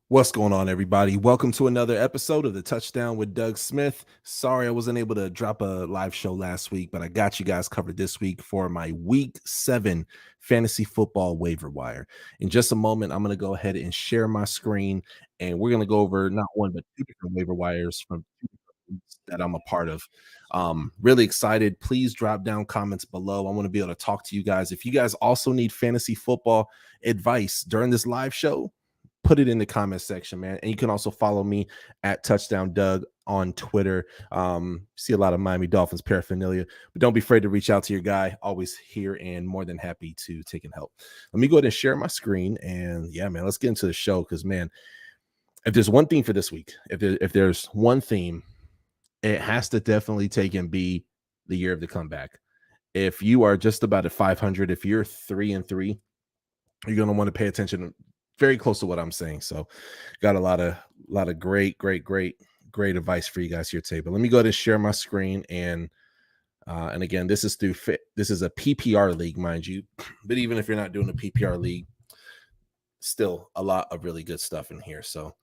What's going on, everybody? Welcome to another episode of the Touchdown with Doug Smith. Sorry I wasn't able to drop a live show last week, but I got you guys covered this week for my Week 7 fantasy football waiver wire. In just a moment, I'm going to go ahead and share my screen, and we're going to go over not one, but two different waiver wires from two different leagues that I'm a part of. Really excited. Please drop down comments below. I want to be able to talk to you guys. If you guys also need fantasy football advice during this live show, put it in the comment section, man. And you can also follow me at Touchdown Doug on Twitter. See a lot of Miami Dolphins paraphernalia, but don't be afraid to reach out to your guy. Always here and more than happy to take and help. Let me go ahead and share my screen. And yeah, man, let's get into the show because, man, if there's one theme for this week, if there's one theme, it has to definitely take and be the year of the comeback. If you are just about at 500, if you're 3-3, you're going to want to pay attention very close to what I'm saying. So got a lot of great advice for you guys here today. But let me go ahead and share my screen. And again, this is this is a PPR league, mind you. But even if you're not doing a PPR league, still a lot of really good stuff in here. So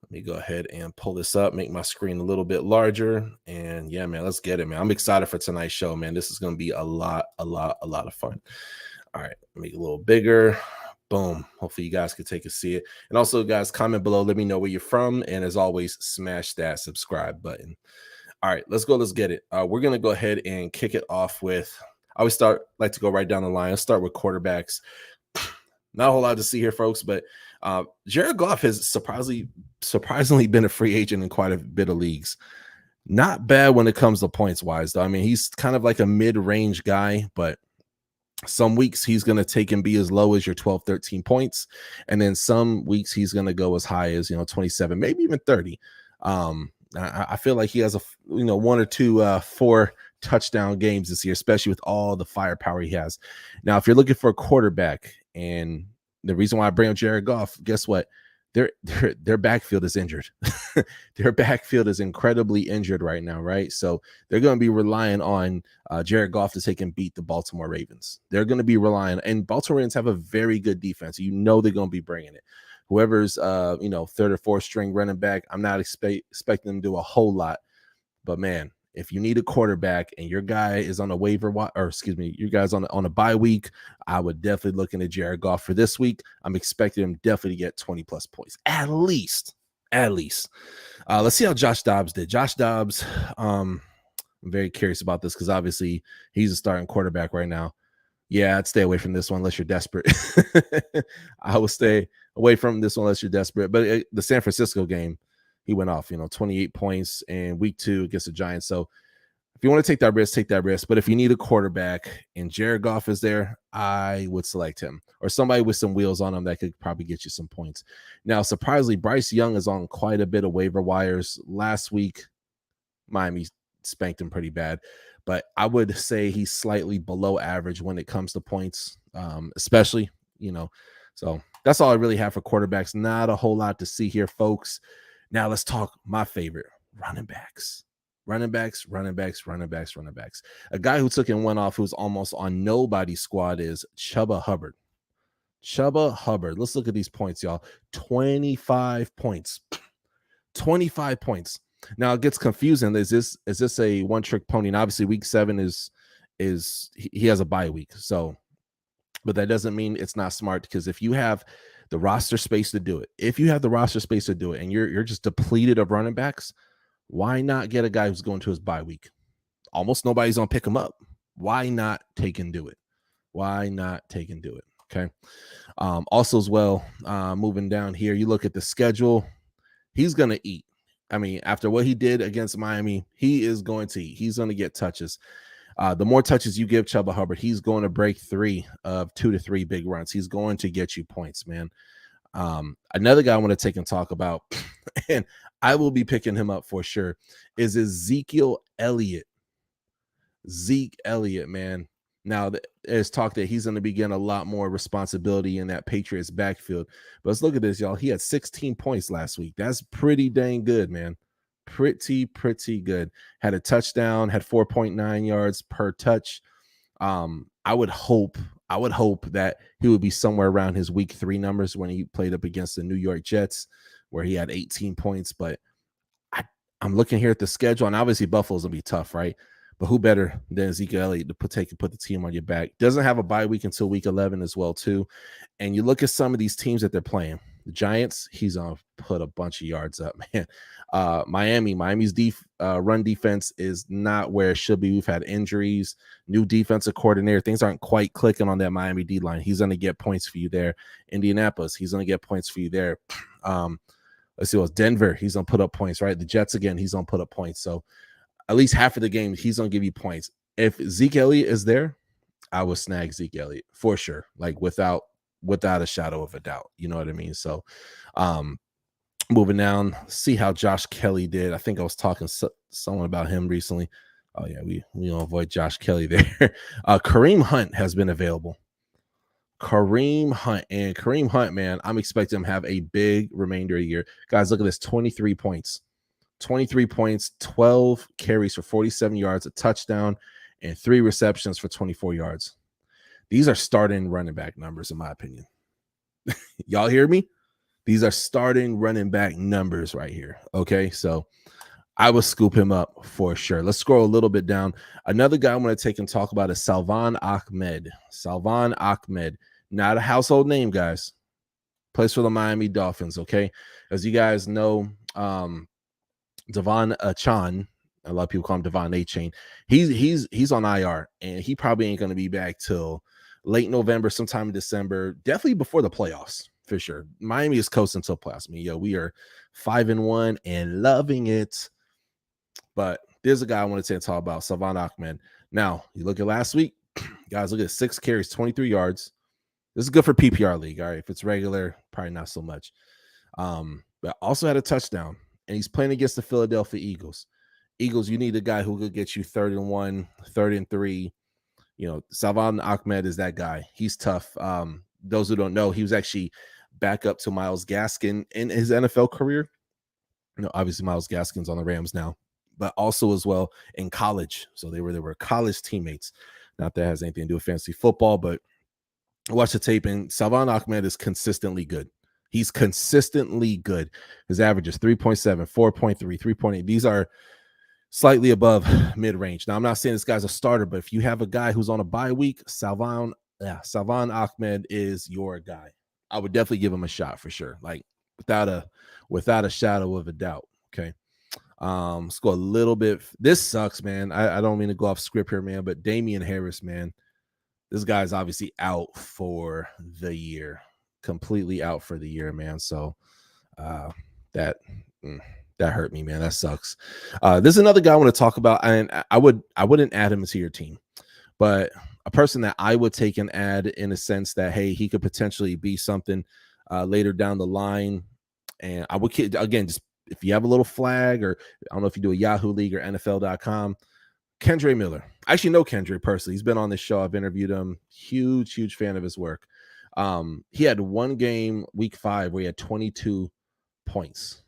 let me go ahead and pull this up, make my screen a little bit larger. And yeah, man, let's get it, man. I'm excited for tonight's show, man. This is going to be a lot of fun. All right, make it a little bigger. Boom. Hopefully you guys can take a see it. And also, guys, comment below. Let me know where you're from. And as always, smash that subscribe button. All right, let's go. Let's get it. We're going to go ahead and kick it off with, I always like to go right down the line. Let's start with quarterbacks. Not a whole lot to see here, folks, but Jared Goff has surprisingly been a free agent in quite a bit of leagues. Not bad when it comes to points wise, though. I mean, he's kind of like a mid-range guy, but some weeks he's going to take and be as low as your 12, 13 points. And then some weeks he's going to go as high as, 27, maybe even 30. I feel like he has one or two, 4 touchdown games this year, especially with all the firepower he has. Now, if you're looking for a quarterback, and the reason why I bring up Jared Goff, guess what? Their backfield is injured. Their backfield is incredibly injured right now, right? So they're going to be relying on Jared Goff to take and beat the Baltimore Ravens. They're going to be relying, and Baltimore Ravens have a very good defense. They're going to be bringing it. Whoever's third or fourth string running back, I'm not expecting them to do a whole lot, but man, if you need a quarterback and your guy is on a waiver, your guy's on a bye week, I would definitely look into Jared Goff for this week. I'm expecting him definitely to get 20 plus points, at least. Let's see how Josh Dobbs did. Josh Dobbs, I'm very curious about this because obviously he's a starting quarterback right now. Yeah, I'd stay away from this one unless you're desperate. I would stay away from this one unless you're desperate. But the San Francisco game, he went off, 28 points in week 2 against the Giants. So if you want to take that risk, take that risk. But if you need a quarterback and Jared Goff is there, I would select him or somebody with some wheels on him that could probably get you some points. Now, surprisingly, Bryce Young is on quite a bit of waiver wires. Last week, Miami spanked him pretty bad. But I would say he's slightly below average when it comes to points, especially, So that's all I really have for quarterbacks. Not a whole lot to see here, folks. Now let's talk my favorite, running backs. A guy who took and went off who's almost on nobody's squad is Chuba Hubbard. Let's look at these points, y'all. 25 points. 25 points. Now it gets confusing. Is this a one-trick pony? And obviously week 7 is he has a bye week. So, but that doesn't mean it's not smart, because if you have the roster space to do it, and you're just depleted of running backs, why not get a guy who's going to his bye week? Almost nobody's gonna pick him up. Why not take and do it? Okay. Also as well, moving down here, you look at the schedule. He's gonna eat. I mean, after what he did against Miami, he is going to eat. He's going to get touches. The more touches you give Chuba Hubbard, he's going to break 3 of 2 to 3 big runs. He's going to get you points, man. Another guy I want to take and talk about, and I will be picking him up for sure, is Ezekiel Elliott. Zeke Elliott, man. Now, there's talk that he's going to be getting a lot more responsibility in that Patriots backfield. But let's look at this, y'all. He had 16 points last week. That's pretty dang good, man. Pretty good. Had a touchdown, had 4.9 yards per touch. I would hope that he would be somewhere around his week 3 numbers when he played up against the New York Jets. where he had 18 points. But I'm looking here at the schedule, and obviously Buffalo's gonna be tough, right? But who better than Ezekiel Elliott to put the team on your back? Doesn't have a bye week until week 11 as well, too. And you look at some of these teams that they're playing. The Giants, he's gonna put a bunch of yards up, man. Miami's run defense is not where it should be. We've had injuries, new defensive coordinator. Things aren't quite clicking on that Miami D line. He's gonna get points for you there. Indianapolis, he's gonna get points for you there. Let's see what's Denver. He's gonna put up points, right? The Jets again. He's gonna put up points. So at least half of the game, he's gonna give you points. If Zeke Elliott is there, I would snag Zeke Elliott for sure, like without a shadow of a doubt. You know what I mean? So, moving down, see how Josh Kelly did. I think I was talking to someone about him recently. Oh yeah, we don't avoid Josh Kelly there. Kareem Hunt has been available. Kareem Hunt, man, I'm expecting him to have a big remainder of the year. Guys, look at this, 23 points. 23 points, 12 carries for 47 yards, a touchdown, and 3 receptions for 24 yards. These are starting running back numbers, in my opinion. Y'all hear me? These are starting running back numbers right here. Okay, so I will scoop him up for sure. Let's scroll a little bit down. Another guy I'm going to take and talk about is Salvon Ahmed. Salvon Ahmed, not a household name, guys. Plays for the Miami Dolphins, okay? As you guys know, Devon Achan, a lot of people call him Devon A-Chain. He's on IR, and he probably ain't going to be back till late November, sometime in December, definitely before the playoffs, for sure. Miami is coasting until playoffs. I mean, we are 5-1 and loving it. But there's a guy I want to talk about, Salvon Ahmed. Now, you look at last week, guys, look at 6 carries, 23 yards. This is good for PPR league. All right, if it's regular, probably not so much. But also had a touchdown, and he's playing against the Philadelphia Eagles. Eagles, you need a guy who could get you 3rd and 1, 3rd and 3. You know, Salvon Ahmed is that guy. He's tough. Those who don't know, he was actually back up to Myles Gaskin in his NFL career. You know, obviously Myles Gaskin's on the Rams now, but also as well in college. So they were college teammates. Not that it has anything to do with fantasy football, but I watched the tape, and Salvon Ahmed is consistently good. He's consistently good. His average is 3.7, 4.3, 3.8. These are slightly above mid-range. Now, I'm not saying this guy's a starter, but if you have a guy who's on a bye week, Salvon Ahmed is your guy. I would definitely give him a shot for sure, like without a shadow of a doubt. Okay. Let's go a little bit. This sucks, man. I don't mean to go off script here, man, but Damian Harris, man, this guy's obviously out for the year, completely out for the year, man. So that hurt me, man. That sucks. There's another guy I want to talk about, and I wouldn't add him to your team, but a person that I would take and add in a sense that, hey, he could potentially be something later down the line. And I would, again, just if you have a little flag, or I don't know if you do a Yahoo League or NFL.com, Kendre Miller. I actually know Kendre personally. He's been on this show. I've interviewed him. Huge fan of his work. He had one game, week 5, where he had 22 points.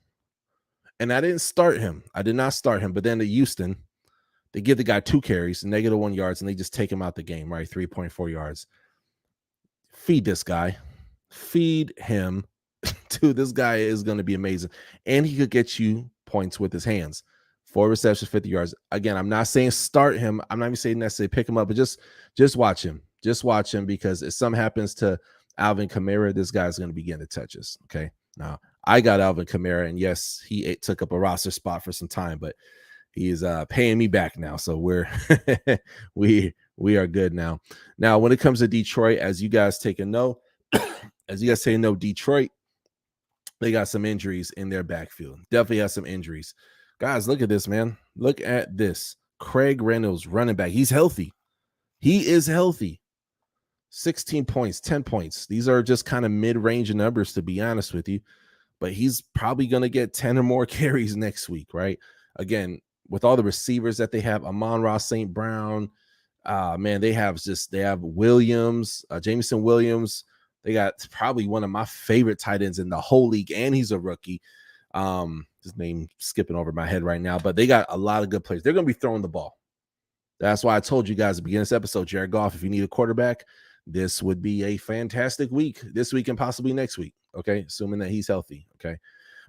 And I didn't start him. I did not start him. But then to Houston, they give the guy 2 carries, -1 yards, and they just take him out the game, right? 3.4 yards. Feed this guy. Feed him. Dude, this guy is going to be amazing. And he could get you points with his hands. 4 receptions, 50 yards. Again, I'm not saying start him. I'm not even saying necessarily pick him up, but just watch him. Just watch him, because if something happens to Alvin Kamara, this guy's going to be getting the touches. Okay. Now, I got Alvin Kamara, and yes, he took up a roster spot for some time, but he is paying me back now. So we're we are good now. Now, when it comes to Detroit, as you guys take a note, Detroit, they got some injuries in their backfield. Definitely has some injuries. Guys, look at this, man. Look at this. Craig Reynolds, running back. He's healthy. He is healthy. 16 points, 10 points. These are just kind of mid-range numbers, to be honest with you. But he's probably going to get 10 or more carries next week, right? Again, with all the receivers that they have, Amon-Ra St. Brown, man, they have Williams, Jameson Williams. They got probably one of my favorite tight ends in the whole league, and he's a rookie. His name skipping over my head right now, but they got a lot of good players. They're going to be throwing the ball. That's why I told you guys at the beginning of this episode, Jared Goff, if you need a quarterback, this would be a fantastic week this week and possibly next week. Okay. Assuming that he's healthy. Okay.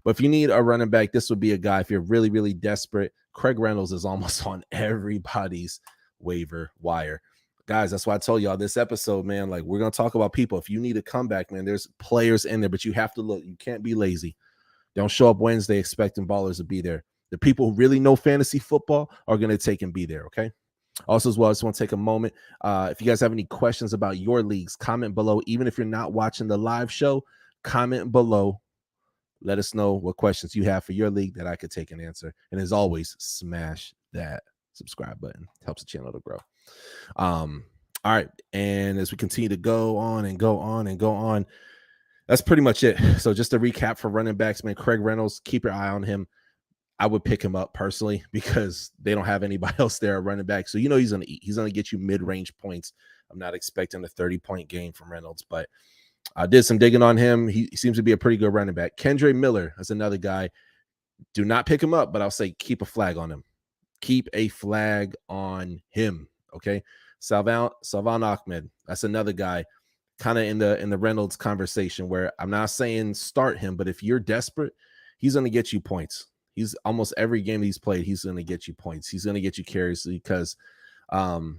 But if you need a running back, this would be a guy. If you're really, really desperate, Craig Reynolds is almost on everybody's waiver wire. Guys, that's why I told y'all this episode, man, like we're going to talk about people. If you need a comeback, man, there's players in there, but you have to look. You can't be lazy. Don't show up Wednesday expecting ballers to be there. The people who really know fantasy football are going to take and be there, okay? Also, as well, I just want to take a moment. If you guys have any questions about your leagues, comment below. Even if you're not watching the live show, comment below. Let us know what questions you have for your league that I could take and answer. And as always, smash that subscribe button. It helps the channel to grow. All right. And as we continue to go on and go on and go on, that's pretty much it. So just to recap for running backs, man, Craig Reynolds, keep your eye on him. I would pick him up personally because they don't have anybody else there at running back. So, he's going to eat. He's going to get you mid-range points. I'm not expecting a 30-point game from Reynolds, but I did some digging on him. He seems to be a pretty good running back. Kendre Miller is another guy. Do not pick him up, but I'll say keep a flag on him. Keep a flag on him, okay? Salvan Ahmed, that's another guy kind of in the Reynolds conversation where I'm not saying start him, but if you're desperate, he's going to get you points. He's almost every game he's played, he's going to get you points. He's going to get you carries because, what's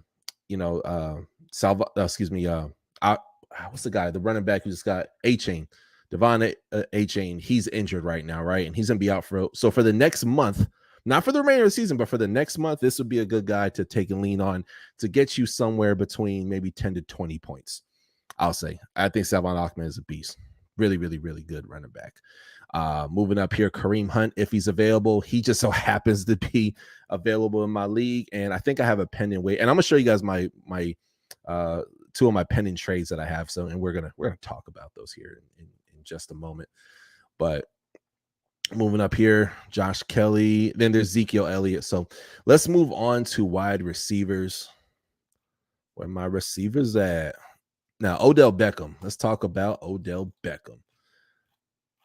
the guy, the running back who just got A-Chain, Devon A-Chain, he's injured right now, right? And he's going to be out for the next month, not for the remainder of the season, but for the next month, this would be a good guy to take and lean on to get you somewhere between maybe 10 to 20 points. I'll say. I think Salvan Ahmed is a beast. Really, really, really good running back. Moving up here, Kareem Hunt, if he's available. He just so happens to be available in my league, and I think I have a pending wait. And I'm gonna show you guys my two of my pending trades that I have. So, and we're gonna talk about those here in just a moment. But moving up here, Josh Kelly. Then there's Ezekiel Elliott. So let's move on to wide receivers. Where my receivers at? Now, Odell Beckham. Let's talk about Odell Beckham.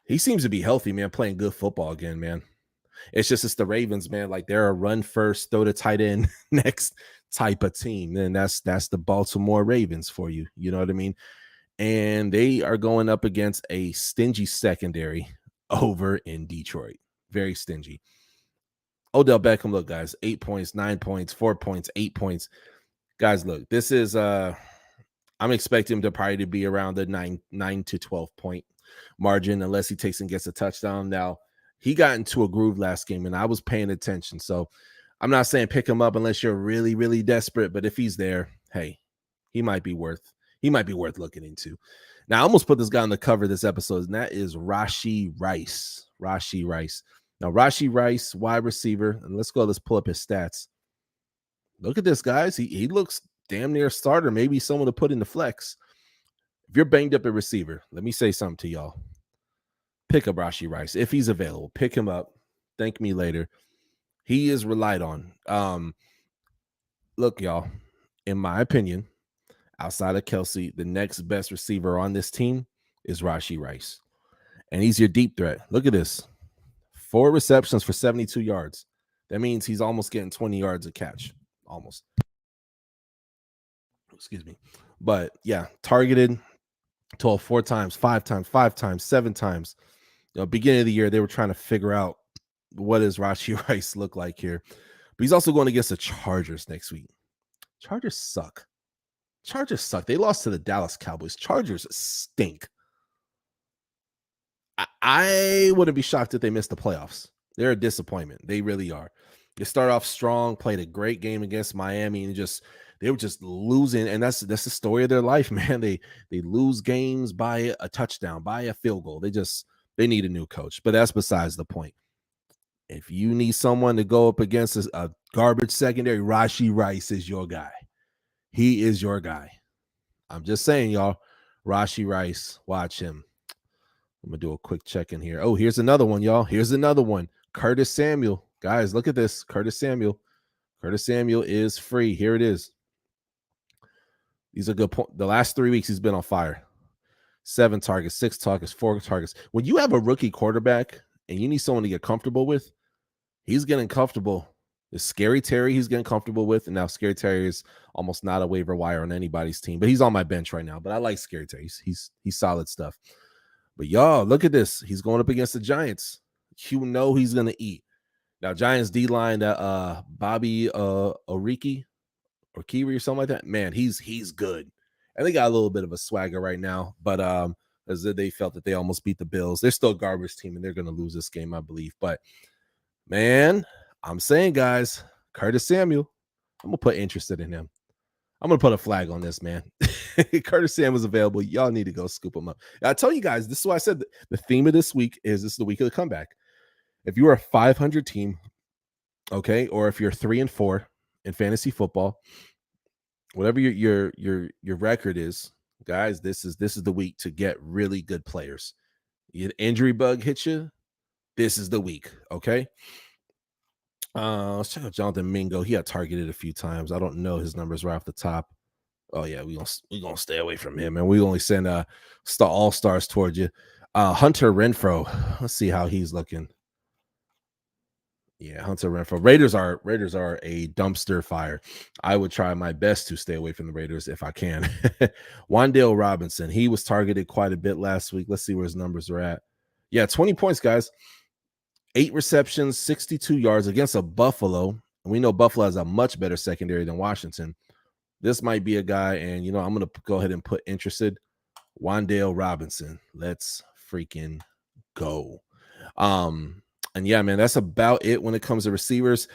He seems to be healthy, man, playing good football again, man. It's the Ravens, man. Like they're a run first, throw the tight end next type of team. And that's the Baltimore Ravens for you. You know what I mean? And they are going up against a stingy secondary over in Detroit. Very stingy. Odell Beckham, look, guys, 8 points, 9 points, 4 points, 8 points. Guys, look, this is I'm expecting him to probably be around the 9 to 12 point margin unless he takes and gets a touchdown. Now, he got into a groove last game, and I was paying attention. So I'm not saying pick him up unless you're really, really desperate. But if he's there, hey, he might be worth looking into. Now, I almost put this guy on the cover of this episode, and that is Rashee Rice. Rashee Rice. Now, Rashee Rice, wide receiver, and let's pull up his stats. Look at this, guys. He looks damn near a starter, maybe someone to put in the flex. If you're banged up at receiver, let me say something to y'all. Pick up Rashee Rice. If he's available, pick him up. Thank me later. He is relied on. Look, y'all, in my opinion, outside of Kelsey, the next best receiver on this team is Rashee Rice. And he's your deep threat. Look at this. 4 receptions for 72 yards. That means he's almost getting 20 yards a catch. Almost. Excuse me. But yeah, targeted 4 times, 5 times, 5 times, 7 times. Beginning of the year, they were trying to figure out what does Rashee Rice look like here. But he's also going against the Chargers next week. Chargers suck. They lost to the Dallas Cowboys. Chargers stink. I wouldn't be shocked if they missed the playoffs. They're a disappointment. They really are. They start off strong, played a great game against Miami, and they were just losing. And that's the story of their life, man. They lose games by a touchdown, by a field goal. They need a new coach. But that's besides the point. If you need someone to go up against a garbage secondary, Rashee Rice is your guy. He is your guy. I'm just saying, y'all. Rashee Rice, watch him. I'm going to do a quick check in here. Oh, here's another one, y'all. Here's another one. Curtis Samuel. Guys, look at this. Curtis Samuel. Curtis Samuel is free. Here it is. These are good points. The last 3 weeks, he's been on fire. 7 targets, 6 targets, 4 targets. When you have a rookie quarterback and you need someone to get comfortable with, he's getting comfortable. There's Scary Terry he's getting comfortable with, and now Scary Terry is almost not a waiver wire on anybody's team, but he's on my bench right now. But I like Scary Terry. He's solid stuff. But y'all, look at this. He's going up against the Giants. You know he's gonna eat. Now, Giants D line that Bobby Oriki or Kiwi or something like that. Man, he's good. And they got a little bit of a swagger right now, but as they felt that they almost beat the Bills. They're still a garbage team and they're gonna lose this game, I believe. But man, I'm saying, guys, Curtis Samuel, I'm gonna put interested in him. I'm gonna put a flag on this, man. Curtis Samuel's available. Y'all need to go scoop him up. I tell you guys, this is why I said the theme of this week is this is the week of the comeback. If you are a 500 team, okay, or if you're 3-4 in fantasy football, whatever your record is, guys, this is the week to get really good players. Your injury bug hits you, this is the week, okay? Let's check out Jonathan Mingo. He got targeted a few times. I don't know his numbers right off the top. Oh yeah, we gonna stay away from him, and we only send all stars towards you. Hunter Renfro. Let's see how he's looking. Yeah, Hunter Renfro. Raiders are a dumpster fire. I would try my best to stay away from the Raiders if I can. Wan'Dale Robinson. He was targeted quite a bit last week. Let's see where his numbers are at. Yeah, 20 points, guys. 8 receptions, 62 yards against a Buffalo. And we know Buffalo has a much better secondary than Washington. This might be a guy, and I'm going to go ahead and put interested. Wan'Dale Robinson. Let's freaking go. And yeah, man, that's about it when it comes to receivers.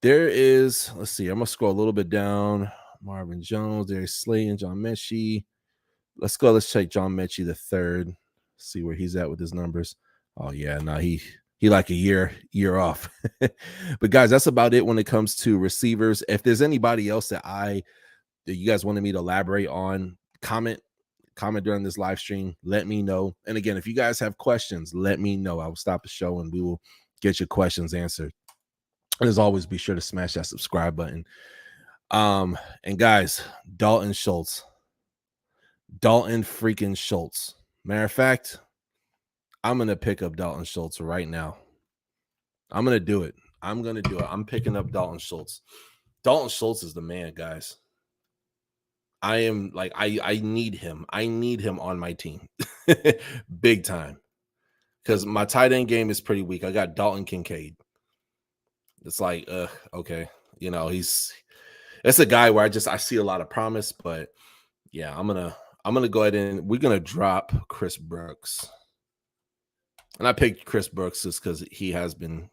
There is, let's see, I'm going to scroll a little bit down. Marvin Jones, there's Slayton, John Mechie. Let's check John Mechie the third. See where he's at with his numbers. Oh yeah, no, he like a year off. But guys, that's about it when it comes to receivers. If there's anybody else that you guys wanted me to elaborate on, comment during this live stream, let me know. And again, if you guys have questions, let me know. I will stop the show and we will get your questions answered. And as always, be sure to smash that subscribe button. And guys, Dalton freaking Schultz. Matter of fact, I'm gonna pick up Dalton Schultz right now. I'm gonna do it. I'm picking up Dalton Schultz. Dalton Schultz is the man, guys. I am like, I need him. I need him on my team. Big time. Because my tight end game is pretty weak. I got Dalton Kincaid. It's like, okay. It's a guy where I see a lot of promise, but yeah, I'm gonna go ahead and we're gonna drop Chris Brooks. And I picked Chris Brooks just because he has been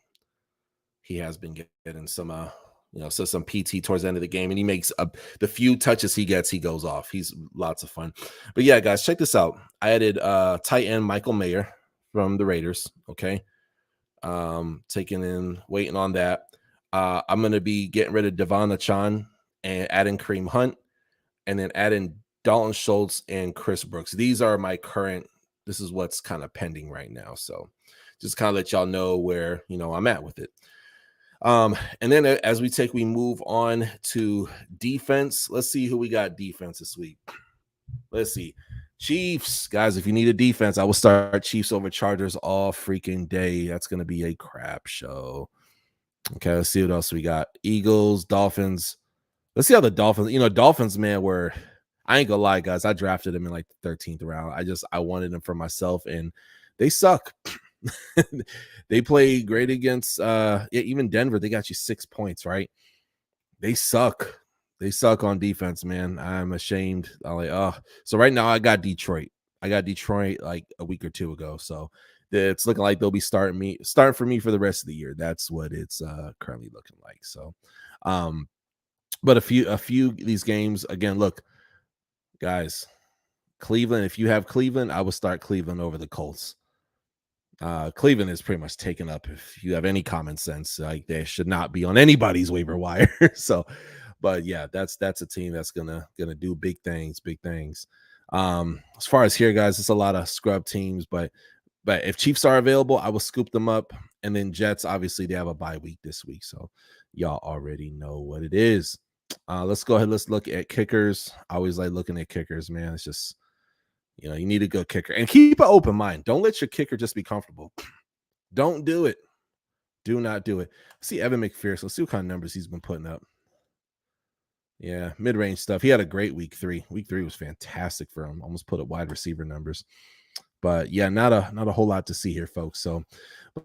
getting some some PT towards the end of the game, and he makes the few touches he gets, he goes off. He's lots of fun. But yeah, guys, check this out. I added tight end Michael Mayer from the Raiders. Okay. Waiting on that. I'm gonna be getting rid of Devon Achane and adding Kareem Hunt, and then adding Dalton Schultz and Chris Brooks. These are my current. This is what's kind of pending right now. So just kind of let y'all know where I'm at with it. And then as we move on to defense. Let's see who we got defense this week. Let's see. Chiefs, guys, if you need a defense, I will start Chiefs over Chargers all freaking day. That's going to be a crap show. Okay, let's see what else we got. Eagles, Dolphins. Let's see how the Dolphins, man, I ain't gonna lie, guys. I drafted them in like the 13th round. I wanted them for myself, and they suck. They play great against even Denver. They got you 6 points, right? They suck. They suck on defense, man. I'm ashamed. So right now I got Detroit. Like a week or two ago. So it's looking like they'll be starting for me for the rest of the year. That's what it's currently looking like. So but a few of these games, again, look, guys, Cleveland, if you have Cleveland, I would start Cleveland over the Colts. Cleveland is pretty much taken up. If you have any common sense, like they should not be on anybody's waiver wire. So, but yeah, that's a team that's gonna do big things. As far as here, guys, it's a lot of scrub teams, but if Chiefs are available, I will scoop them up. And then Jets, obviously, they have a bye week this week, so y'all already know what it is. Let's go ahead. Let's look at kickers. I always like looking at kickers, man. It's just you need a good kicker and keep an open mind. Don't let your kicker just be comfortable. Don't do it. Do not do it. See Evan McPherson. Let's see what kind of numbers he's been putting up. Yeah, mid-range stuff. He had a great week 3. Week 3 was fantastic for him. Almost put up wide receiver numbers. But yeah, not a whole lot to see here, folks. So,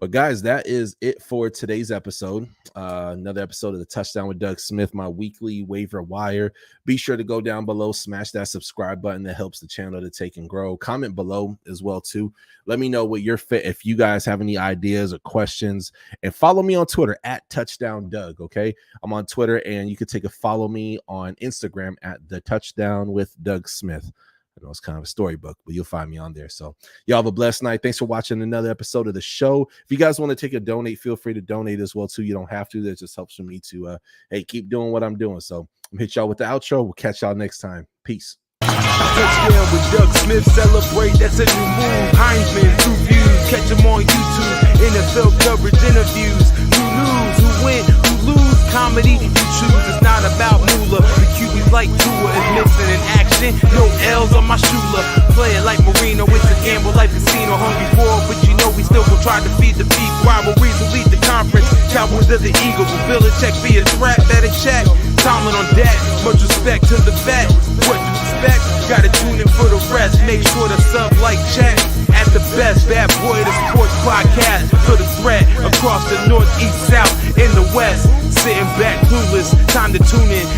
but guys, that is it for today's episode. Another episode of the Touchdown with Doug Smith, my weekly waiver wire. Be sure to go down below, smash that subscribe button that helps the channel to take and grow. Comment below as well too. Let me know what your fit, if you guys have any ideas or questions, and follow me on Twitter at Touchdown Doug. Okay, I'm on Twitter, and you can take a follow me on Instagram at the Touchdown with Doug Smith. I know it's kind of a storybook, but you'll find me on there. So y'all have a blessed night. Thanks for watching another episode of the show. If you guys want to take a donate, feel free to donate as well too. You don't have to. That just helps for me to hey, keep doing what I'm doing. So I'm hit y'all with the outro. We'll catch y'all next time. Peace. Touchdown with Doug Smith, celebrate, that's a new move. Heisman, 2 views, catch him on YouTube. NFL coverage, interviews. Who lose, who win, who lose. Comedy, you choose, it's not about moolah. The QB's like Tua is missing in action. No L's on my shooter. Play it like Marino, it's a gamble like casino. Hungry for it, but you know we still gon' try to feed the beef. Rivalries will lead the conference. Cowboys of the Eagles, will Belichick be a threat? Better check. Tomlin on deck, much respect to the vet. What to expect? Gotta tune in for the rest. Make sure to sub, like, chat. At the best, bad boy, the sports podcast. For the threat across the north, east, south, in the west. Sitting back clueless, time to tune in.